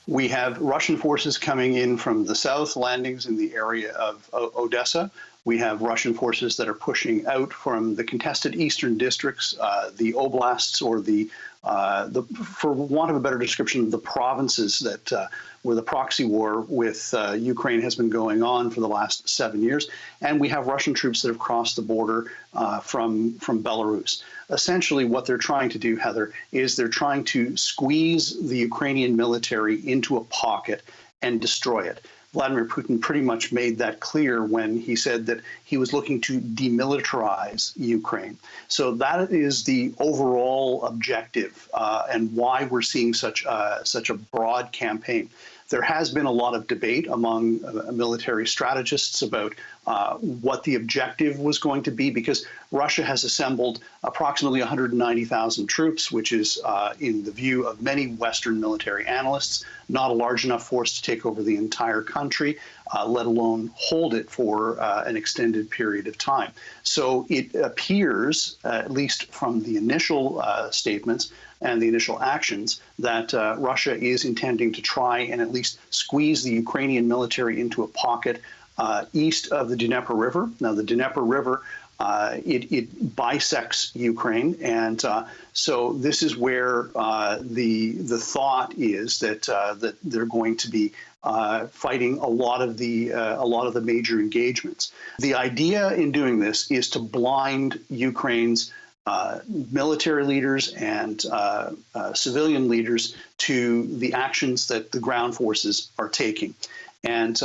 We have Russian forces coming in from the south, landings in the area of Odessa. We have Russian forces that are pushing out from the contested eastern districts, the oblasts, or for want of a better description, the provinces that where the proxy war with Ukraine has been going on for the last 7 years. And we have Russian troops that have crossed the border from Belarus. Essentially, what they're trying to do, Heather, is they're trying to squeeze the Ukrainian military into a pocket and destroy it. Vladimir Putin pretty much made that clear when he said that he was looking to demilitarize Ukraine. So that is the overall objective and why we're seeing such a broad campaign. There has been a lot of debate among military strategists about what the objective was going to be, because Russia has assembled approximately 190,000 troops, which is, in the view of many Western military analysts, not a large enough force to take over the entire country, let alone hold it for an extended period of time. So it appears, at least from the initial statements and the initial actions, that Russia is intending to try and at least squeeze the Ukrainian military into a pocket east of the Dnieper River. Now, the Dnieper River, it bisects Ukraine, and so this is where the thought is that that they're going to be fighting a lot of the major engagements. The idea in doing this is to blind Ukraine's military leaders and civilian leaders to the actions that the ground forces are taking. And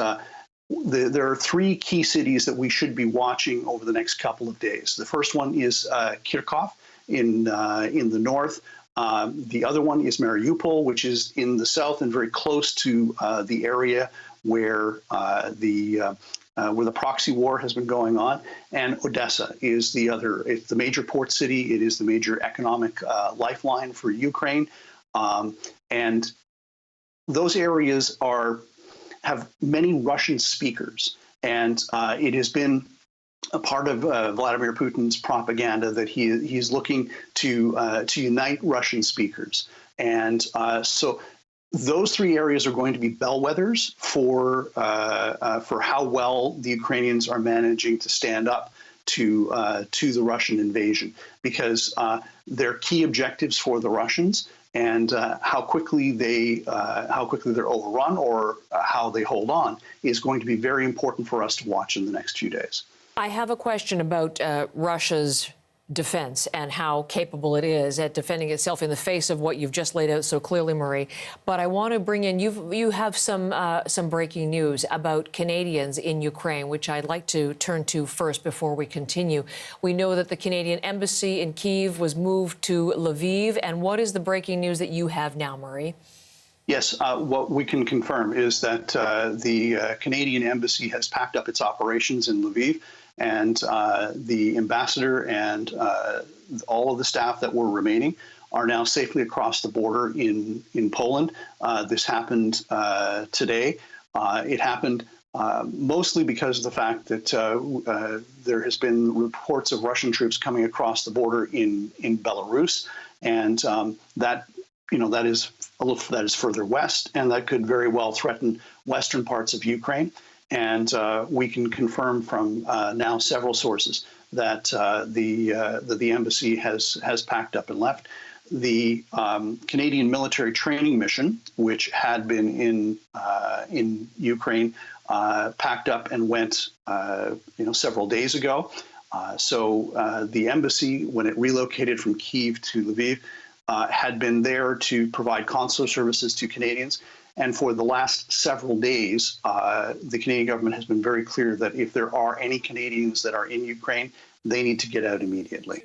there are three key cities that we should be watching over the next couple of days. The first one is Kharkov in the north. The other one is Mariupol, which is in the south and very close to the area where the proxy war has been going on. And Odessa is the other. It's the major port city. It is the major economic lifeline for Ukraine. And those areas have many Russian speakers. And it has been a part of Vladimir Putin's propaganda that he's looking to unite Russian speakers. And so those three areas are going to be bellwethers for how well the Ukrainians are managing to stand up to the Russian invasion, because they're key objectives for the Russians, and how quickly they're overrun or how they hold on is going to be very important for us to watch in the next few days. I have a question about Russia's defense and how capable it is at defending itself in the face of what you've just laid out so clearly, Murray. But I want to bring in, you have some breaking news about Canadians in Ukraine, which I'd like to turn to first before we continue. We know that the Canadian embassy in Kyiv was moved to Lviv. And what is the breaking news that you have now, Murray? Yes, what we can confirm is that the Canadian embassy has packed up its operations in Lviv, and the ambassador and all of the staff that were remaining are now safely across the border in Poland. This happened today. It happened mostly because of the fact that there has been reports of Russian troops coming across the border in Belarus, and that is further west, and that could very well threaten western parts of Ukraine. And we can confirm from now several sources that the embassy has packed up and left. The Canadian military training mission, which had been in Ukraine, packed up and went several days ago. So the embassy, when it relocated from Kyiv to Lviv, had been there to provide consular services to Canadians. And for the last several days, the Canadian government has been very clear that if there are any Canadians that are in Ukraine, they need to get out immediately.